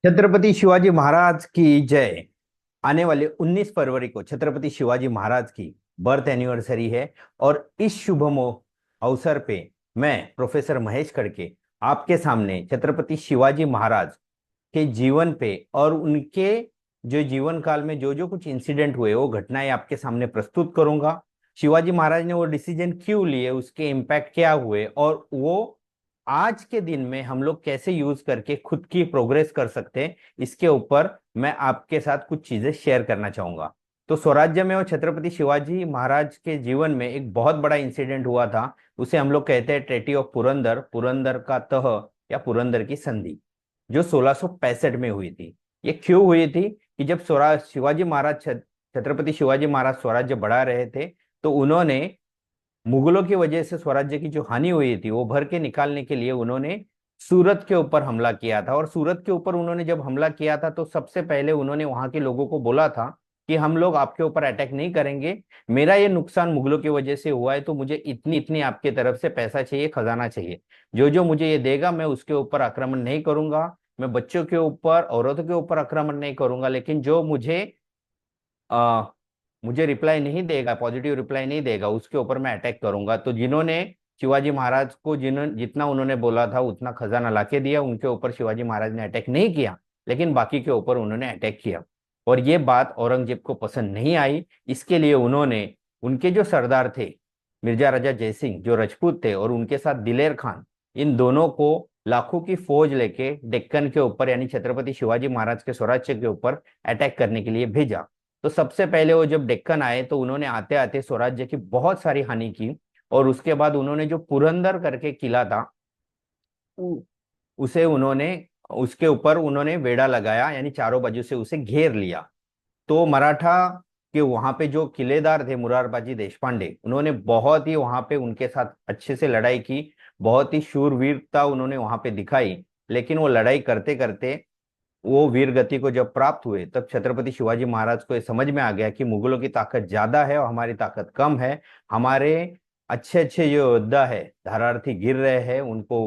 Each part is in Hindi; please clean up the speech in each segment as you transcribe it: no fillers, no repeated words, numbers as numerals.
छत्रपति शिवाजी महाराज की जय। आने वाले 19 फरवरी को छत्रपति शिवाजी महाराज की बर्थ एनिवर्सरी है। और इस अवसर पे मैं प्रोफेसर महेश खड़के आपके सामने छत्रपति शिवाजी महाराज के जीवन पे और उनके जो जीवन काल में जो जो कुछ इंसिडेंट हुए वो घटनाएं आपके सामने प्रस्तुत करूंगा। शिवाजी महाराज ने वो डिसीजन क्यों लिए, उसके इम्पैक्ट क्या हुए और वो आज के दिन में हम लोग कैसे यूज करके खुद की प्रोग्रेस कर सकते हैं, इसके ऊपर मैं आपके साथ कुछ चीजें शेयर करना चाहूंगा। तो स्वराज्य में वो छत्रपति शिवाजी महाराज के जीवन में एक बहुत बड़ा इंसिडेंट हुआ था। उसे हम लोग कहते हैं ट्रेटी ऑफ पुरंदर, पुरंदर का तह या पुरंदर की संधि, जो 1665 में हुई थी। ये क्यों हुई थी कि जब स्वराज शिवाजी महाराज छत्रपति शिवाजी महाराज स्वराज्य बढ़ा रहे थे, तो उन्होंने मुगलों की वजह से स्वराज्य की जो हानि हुई थी वो भर के निकालने के लिए उन्होंने सूरत के ऊपर हमला किया था। और सूरत के ऊपर उन्होंने जब हमला किया था तो सबसे पहले उन्होंने वहां के लोगों को बोला था कि हम लोग आपके ऊपर अटैक नहीं करेंगे, मेरा ये नुकसान मुगलों की वजह से हुआ है तो मुझे इतनी इतनी आपके तरफ से पैसा चाहिए, खजाना चाहिए, जो जो मुझे ये देगा मैं उसके ऊपर आक्रमण नहीं करूंगा, मैं बच्चों के ऊपर औरतों के ऊपर आक्रमण नहीं करूंगा, लेकिन जो आ, मुझे रिप्लाई नहीं देगा, पॉजिटिव रिप्लाई नहीं देगा, उसके ऊपर मैं अटैक करूंगा। तो जिन्होंने शिवाजी महाराज को जितना उन्होंने बोला था उतना खजाना लाके दिया, उनके ऊपर शिवाजी महाराज ने अटैक नहीं किया, लेकिन बाकी के ऊपर उन्होंने अटैक किया। और ये बात औरंगजेब को पसंद नहीं आई। इसके लिए उन्होंने उनके जो सरदार थे मिर्जा राजा जयसिंह जो राजपूत थे और उनके साथ दिलेर खान, इन दोनों को लाखों की फौज लेके डेक्कन के ऊपर यानी छत्रपति शिवाजी महाराज के स्वराज्य के ऊपर अटैक करने के लिए भेजा। तो सबसे पहले वो जब डेक्कन आए तो उन्होंने आते आते स्वराज्य की बहुत सारी हानि की। और उसके बाद उन्होंने जो पुरंदर करके किला था उ- उसे उन्होंने उसके ऊपर उन्होंने वेड़ा लगाया, यानी चारों बाजू से उसे घेर लिया। तो मराठा के वहां पे जो किलेदार थे मुरारबाजी देशपांडे, उन्होंने बहुत ही वहां पे उनके साथ अच्छे से लड़ाई की, बहुत ही शूरवीरता उन्होंने वहां पे दिखाई। लेकिन वो लड़ाई करते करते वो वीर गति को जब प्राप्त हुए तब छत्रपति शिवाजी महाराज को ये समझ में आ गया कि मुगलों की ताकत ज्यादा है और हमारी ताकत कम है। हमारे अच्छे अच्छे जो योद्धा है धारार्थी गिर रहे हैं, उनको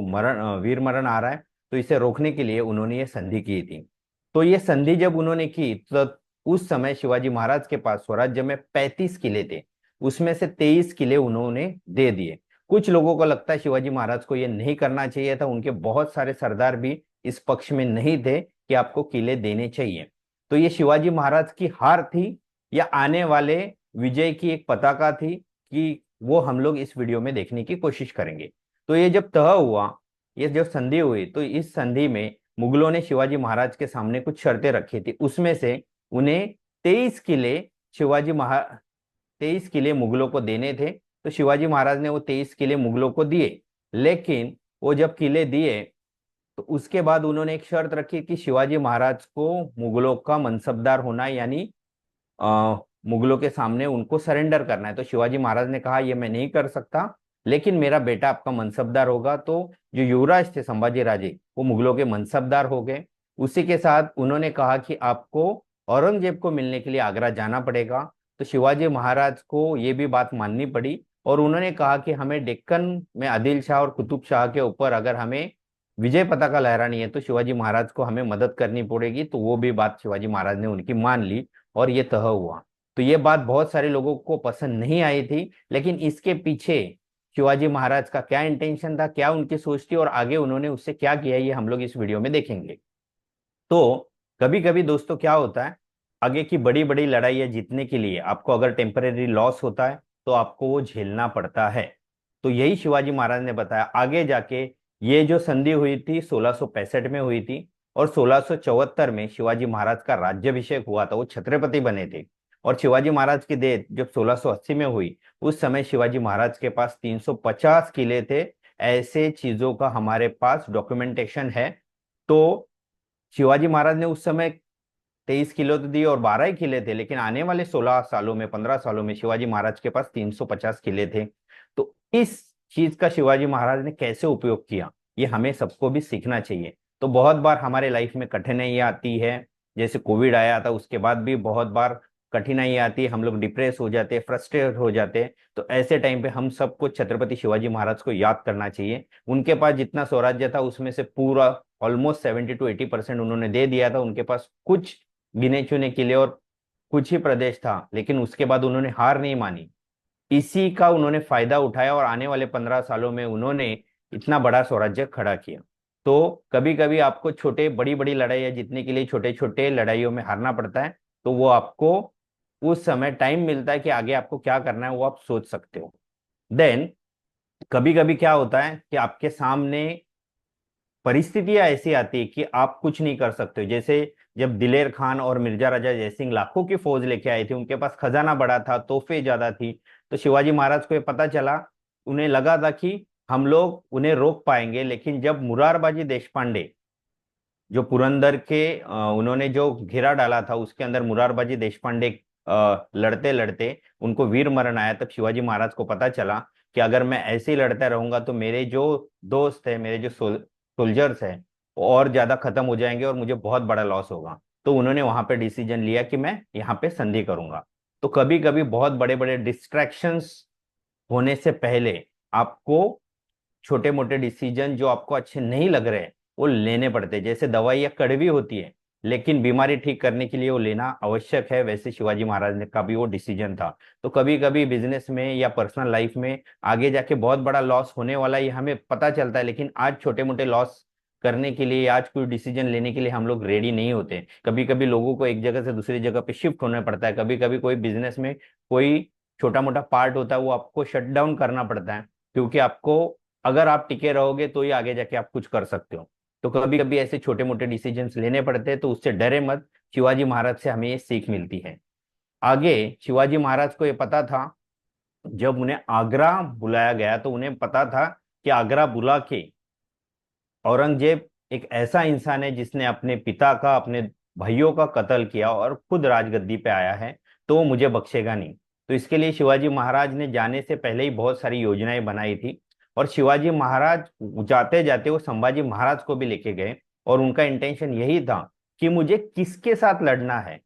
वीर मरण आ रहा है। तो इसे रोकने के लिए उन्होंने ये संधि की थी। तो ये संधि जब उन्होंने की तो उस समय शिवाजी महाराज के पास स्वराज्य में 35 किले थे, उसमें से 23 किले उन्होंने दे दिए। कुछ लोगों को लगता है शिवाजी महाराज को ये नहीं करना चाहिए था, उनके बहुत सारे सरदार भी इस पक्ष में नहीं थे कि आपको किले देने चाहिए। तो ये शिवाजी महाराज की हार थी या आने वाले विजय की एक पताका थी, कि वो हम लोग इस वीडियो में देखने की कोशिश करेंगे। तो ये जब तय हुआ, ये जब संधि हुई, तो इस संधि में मुगलों ने शिवाजी महाराज के सामने कुछ शर्तें रखी थी। उसमें से उन्हें 23 किले शिवाजी महा 23 किले मुगलों को देने थे। तो शिवाजी महाराज ने वो 23 किले मुगलों को दिए। लेकिन वो जब किले दिए तो उसके बाद उन्होंने एक शर्त रखी कि शिवाजी महाराज को मुगलों का मनसबदार होना है, यानी मुगलों के सामने उनको सरेंडर करना है। तो शिवाजी महाराज ने कहा ये मैं नहीं कर सकता, लेकिन मेरा बेटा आपका मनसबदार होगा। तो जो युवराज थे संभाजी राजे, वो मुगलों के मनसबदार हो गए। उसी के साथ उन्होंने कहा कि आपको औरंगजेब को मिलने के लिए आगरा जाना पड़ेगा। तो शिवाजी महाराज को ये भी बात माननी पड़ी और उन्होंने कहा कि हमें डेक्कन में आदिल शाह और कुतुब शाह के ऊपर अगर हमें विजय पताका लहरानी है तो शिवाजी महाराज को हमें मदद करनी पड़ेगी। तो वो भी बात शिवाजी महाराज ने उनकी मान ली और ये तय हुआ। तो ये बात बहुत सारे लोगों को पसंद नहीं आई थी, लेकिन इसके पीछे शिवाजी महाराज का क्या इंटेंशन था, क्या उनकी सोच थी और आगे उन्होंने उससे क्या किया, ये हम लोग इस वीडियो में देखेंगे। तो कभी कभी दोस्तों क्या होता है, आगे की बड़ी बड़ी लड़ाइयाँ जीतने के लिए आपको अगर टेम्परेरी लॉस होता है तो आपको वो झेलना पड़ता है। तो यही शिवाजी महाराज ने बताया आगे जाके। ये जो संधि हुई थी 1665 में हुई थी और 1674 में शिवाजी महाराज का राज्याभिषेक हुआ था, वो छत्रपति बने थे। और शिवाजी महाराज की डेथ जब 1680 में हुई, उस समय शिवाजी महाराज के पास 350 किले थे। ऐसे चीजों का हमारे पास डॉक्यूमेंटेशन है। तो शिवाजी महाराज ने उस समय 23 किलो तो दिए और 12 ही किले थे, लेकिन आने वाले 16 सालों में 15 सालों में शिवाजी महाराज के पास 350 किले थे। तो इस चीज का शिवाजी महाराज ने कैसे उपयोग किया, ये हमें सबको भी सीखना चाहिए। तो बहुत बार हमारे लाइफ में कठिनाइयां आती है, जैसे कोविड आया था उसके बाद भी बहुत बार कठिनाई आती है, हम लोग डिप्रेस हो जाते हैं, फ्रस्ट्रेट हो जाते हैं, तो ऐसे टाइम पे हम सबको छत्रपति शिवाजी महाराज को याद करना चाहिए। उनके पास जितना स्वराज्य था उसमें से पूरा ऑलमोस्ट 70 to 80% उन्होंने दे दिया था। उनके पास कुछ गिने चुने किले और कुछ ही प्रदेश था, लेकिन उसके बाद उन्होंने हार नहीं मानी। इसी का उन्होंने फायदा उठाया और आने वाले 15 सालों में उन्होंने इतना बड़ा स्वराज्य खड़ा किया। तो कभी कभी आपको छोटे बड़ी बड़ी लड़ाइयाँ जीतने के लिए छोटे छोटे लड़ाइयों में हारना पड़ता है, तो वो आपको उस समय टाइम मिलता है कि आगे आपको क्या करना है वो आप सोच सकते हो। देन कभी कभी क्या होता है कि आपके सामने परिस्थितियां ऐसी आती है कि आप कुछ नहीं कर सकते हो। जैसे जब दिलेर खान और मिर्जा राजा जयसिंह लाखों की फौज लेके आए थे, उनके पास खजाना बड़ा था, तोहफे ज्यादा थी, तो शिवाजी महाराज को ये पता चला, उन्हें लगा था कि हम लोग उन्हें रोक पाएंगे। लेकिन जब मुरारबाजी देशपांडे, जो पुरंदर के उन्होंने जो घेरा डाला था उसके अंदर मुरारबाजी देशपांडे लड़ते लड़ते उनको वीर मरण आया, तब शिवाजी महाराज को पता चला कि अगर मैं ऐसे ही लड़ता रहूंगा तो मेरे जो दोस्त है, मेरे जो सोल्जर्स हैं, वो और ज्यादा खत्म हो जाएंगे और मुझे बहुत बड़ा लॉस होगा। तो उन्होंने वहां पे डिसीजन लिया कि मैं यहाँ पे संधि करूंगा। तो कभी कभी बहुत बड़े बड़े डिस्ट्रैक्शंस होने से पहले आपको छोटे मोटे डिसीजन जो आपको अच्छे नहीं लग रहे वो लेने पड़ते हैं। जैसे दवाइयाँ कड़वी होती है, लेकिन बीमारी ठीक करने के लिए वो लेना आवश्यक है, वैसे शिवाजी महाराज ने का भी वो डिसीजन था। तो कभी कभी बिजनेस में या पर्सनल लाइफ में आगे जाके बहुत बड़ा लॉस होने वाला ये हमें पता चलता है, लेकिन आज छोटे मोटे लॉस करने के लिए, आज कोई डिसीजन लेने के लिए हम लोग रेडी नहीं होते। कभी कभी लोगों को एक जगह से दूसरी जगह पे शिफ्ट होना पड़ता है, कभी कभी कोई बिजनेस में कोई छोटा मोटा पार्ट होता है वो आपको शट डाउन करना पड़ता है, क्योंकि आपको, अगर आप टिके रहोगे तो ही आगे जाके आप कुछ कर सकते हो। तो कभी कभी ऐसे छोटे मोटे डिसीजंस लेने पड़ते हैं, तो उससे डरे मत। शिवाजी महाराज से हमें ये सीख मिलती है। आगे शिवाजी महाराज को ये पता था, जब उन्हें आगरा बुलाया गया तो उन्हें पता था कि आगरा बुला के औरंगजेब एक ऐसा इंसान है जिसने अपने पिता का, अपने भाइयों का कत्ल किया और खुद राजगद्दी पे आया है, तो वो मुझे बख्शेगा नहीं। तो इसके लिए शिवाजी महाराज ने जाने से पहले ही बहुत सारी योजनाएं बनाई थी। और शिवाजी महाराज जाते जाते वो संभाजी महाराज को भी लेके गए, और उनका इंटेंशन यही था कि मुझे किसके साथ लड़ना है।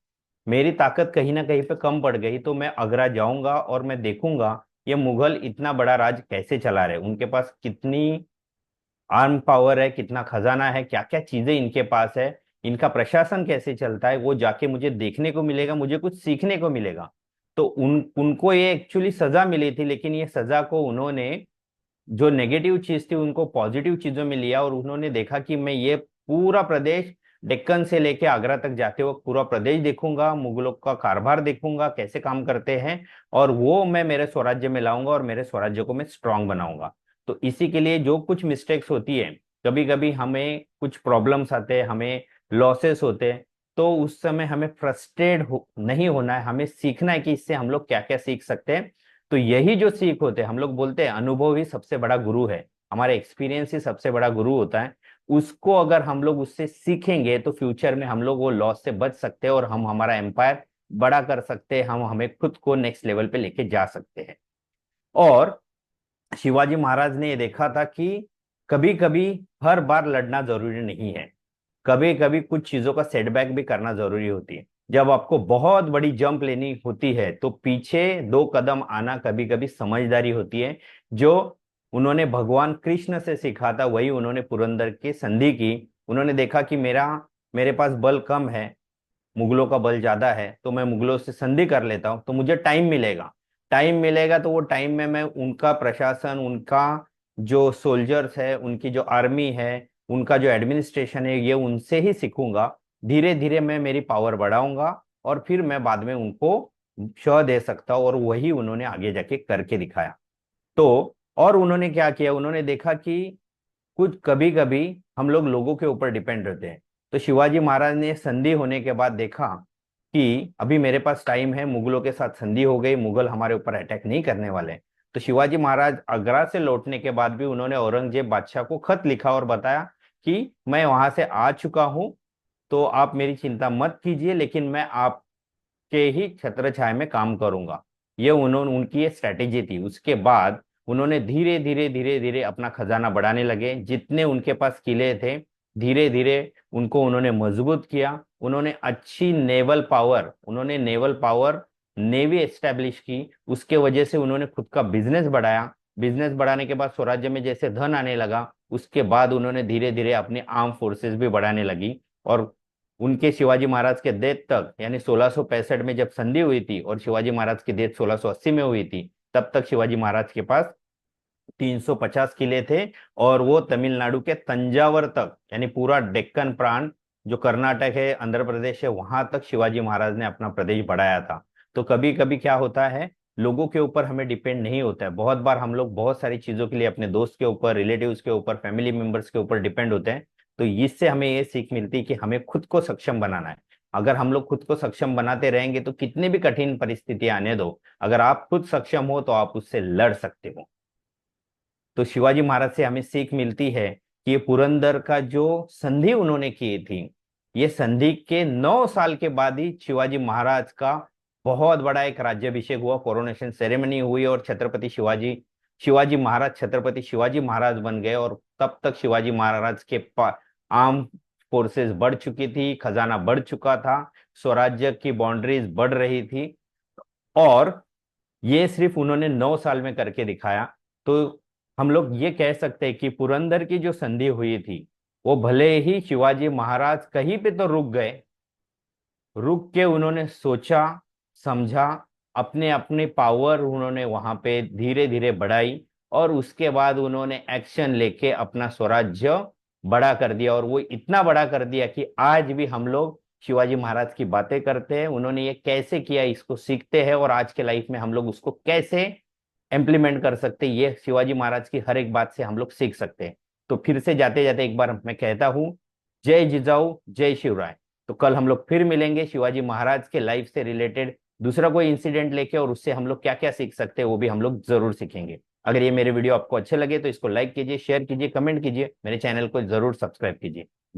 मेरी ताकत कहीं ना कहीं पे कम पड़ गई तो मैं आगरा जाऊंगा और मैं देखूंगा ये मुगल इतना बड़ा राज कैसे चला रहे, उनके पास कितनी आर्म पावर है, कितना खजाना है, क्या क्या चीजें इनके पास है, इनका प्रशासन कैसे चलता है, वो जाके मुझे देखने को मिलेगा, मुझे कुछ सीखने को मिलेगा। तो उनको ये एक्चुअली सजा मिली थी, लेकिन ये सजा को उन्होंने, जो नेगेटिव चीज थी उनको पॉजिटिव चीजों में लिया, और उन्होंने देखा कि मैं ये पूरा प्रदेश, डेक्कन से लेके आगरा तक जाते वक्त पूरा प्रदेश देखूंगा, मुगलों का कारभार देखूंगा कैसे काम करते हैं, और वो मैं मेरे स्वराज्य में लाऊंगा और मेरे स्वराज्य को मैं स्ट्रांग बनाऊंगा। तो इसी के लिए जो कुछ मिस्टेक्स होती है, कभी कभी हमें कुछ प्रॉब्लम्स आते हैं, हमें लॉसेस होते हैं, तो उस समय हमें नहीं होना है, हमें सीखना है कि इससे हम लोग क्या क्या सीख सकते हैं। तो यही जो सीख होते हैं, हम लोग बोलते हैं अनुभव ही सबसे बड़ा गुरु है, हमारा एक्सपीरियंस ही सबसे बड़ा गुरु होता है। उसको अगर हम लोग उससे सीखेंगे तो फ्यूचर में हम लोग वो लॉस से बच सकते हैं और हम हमारा एम्पायर बड़ा कर सकते हैं, हम हमें खुद को नेक्स्ट लेवल पे लेके जा सकते हैं। और शिवाजी महाराज ने ये देखा था कि कभी कभी हर बार लड़ना जरूरी नहीं है, कभी कभी कुछ चीजों का सेटबैक भी करना जरूरी होती है। जब आपको बहुत बड़ी जंप लेनी होती है तो पीछे 2 कदम आना कभी कभी समझदारी होती है। जो उन्होंने भगवान कृष्ण से सीखा था वही उन्होंने पुरंदर की संधि की। उन्होंने देखा कि मेरे पास बल कम है, मुगलों का बल ज्यादा है, तो मैं मुगलों से संधि कर लेता हूँ, तो मुझे टाइम मिलेगा। टाइम मिलेगा तो वो टाइम में मैं उनका प्रशासन, उनका जो सोल्जर्स है, उनकी जो आर्मी है, उनका जो एडमिनिस्ट्रेशन है, ये उनसे ही सीखूंगा। धीरे धीरे मैं मेरी पावर बढ़ाऊंगा और फिर मैं बाद में उनको शह दे सकता हूँ, और वही उन्होंने आगे जाके करके दिखाया। तो और उन्होंने क्या किया, उन्होंने देखा कि कुछ कभी कभी हम लोग लोगों के ऊपर डिपेंड रहते हैं। तो शिवाजी महाराज ने संधि होने के बाद देखा कि अभी मेरे पास टाइम है, मुगलों के साथ संधि हो गई, मुगल हमारे ऊपर अटैक नहीं करने वाले। तो शिवाजी महाराज आगरा से लौटने के बाद भी उन्होंने औरंगजेब बादशाह को खत लिखा और बताया कि मैं वहां से आ चुका हूं, तो आप मेरी चिंता मत कीजिए, लेकिन मैं आपके ही छत्र छाया में काम करूंगा। ये उन्होंने, उनकी ये स्ट्रैटेजी थी। उसके बाद उन्होंने धीरे धीरे धीरे धीरे अपना खजाना बढ़ाने लगे, जितने उनके पास किले थे धीरे धीरे उनको उन्होंने मजबूत किया। उन्होंने अच्छी नेवल पावर नेवी एस्टेब्लिश की। उसके वजह से उन्होंने खुद का बिजनेस बढ़ाया। बिजनेस बढ़ाने के बाद स्वराज्य में जैसे धन आने लगा, उसके बाद उन्होंने धीरे धीरे अपनी आर्म फोर्सेस भी बढ़ाने लगी। और उनके शिवाजी महाराज के डेथ तक, यानी 1665 में जब संधि हुई थी और शिवाजी महाराज की डेथ 1680 में हुई थी, तब तक शिवाजी महाराज के पास 350 किले थे। और वो तमिलनाडु के तंजावर तक, यानी पूरा डेक्कन प्रांत जो कर्नाटक है, आंध्र प्रदेश है, वहां तक शिवाजी महाराज ने अपना प्रदेश बढ़ाया था। तो कभी कभी क्या होता है, लोगों के ऊपर हमें डिपेंड नहीं होता है। बहुत बार हम लोग बहुत सारी चीजों के लिए अपने दोस्त के ऊपर, रिलेटिव्स के ऊपर, फैमिली मेंबर्स के ऊपर डिपेंड होते हैं। तो इससे हमें ये सीख मिलती है कि हमें खुद को सक्षम बनाना है। अगर हम लोग खुद को सक्षम बनाते रहेंगे तो कितनी भी कठिन परिस्थितियां आने दो, अगर आप खुद सक्षम हो तो आप उससे लड़ सकते हो। तो शिवाजी महाराज से हमें सीख मिलती है कि ये पुरंदर का जो संधि उन्होंने की थी, ये संधि के 9 साल के बाद ही शिवाजी महाराज का बहुत बड़ा एक राज्याभिषेक हुआ, कोरोनेशन सेरेमनी हुई, और शिवाजी महाराज छत्रपति शिवाजी महाराज बन गए। और तब तक शिवाजी महाराज के आर्म फोर्सेस बढ़ चुकी थी, खजाना बढ़ चुका था, स्वराज्य की बाउंड्रीज बढ़ रही थी। और ये सिर्फ उन्होंने 9 साल में करके दिखाया। तो हम लोग ये कह सकते हैं कि पुरंदर की जो संधि हुई थी, वो भले ही शिवाजी महाराज कहीं पे तो रुक गए, रुक के उन्होंने सोचा, समझा, अपने अपने पावर उन्होंने वहां पे धीरे धीरे बढ़ाई, और उसके बाद उन्होंने एक्शन लेके अपना स्वराज्य बड़ा कर दिया। और वो इतना बड़ा कर दिया कि आज भी हम लोग शिवाजी महाराज की बातें करते हैं, उन्होंने ये कैसे किया इसको सीखते हैं, और आज के लाइफ में हम लोग उसको कैसे इम्प्लीमेंट कर सकते हैं, ये शिवाजी महाराज की हर एक बात से हम लोग सीख सकते हैं। तो फिर से जाते जाते एक बार मैं कहता हूँ, जय जिजाऊ जय शिवराय। तो कल हम लोग फिर मिलेंगे शिवाजी महाराज के लाइफ से रिलेटेड दूसरा कोई इंसिडेंट लेके, और उससे हम लोग क्या क्या सीख सकते हैं वो भी हम लोग जरूर सीखेंगे। अगर ये मेरे वीडियो आपको अच्छे लगे तो इसको लाइक कीजिए, शेयर कीजिए, कमेंट कीजिए, मेरे चैनल को जरूर सब्सक्राइब कीजिए।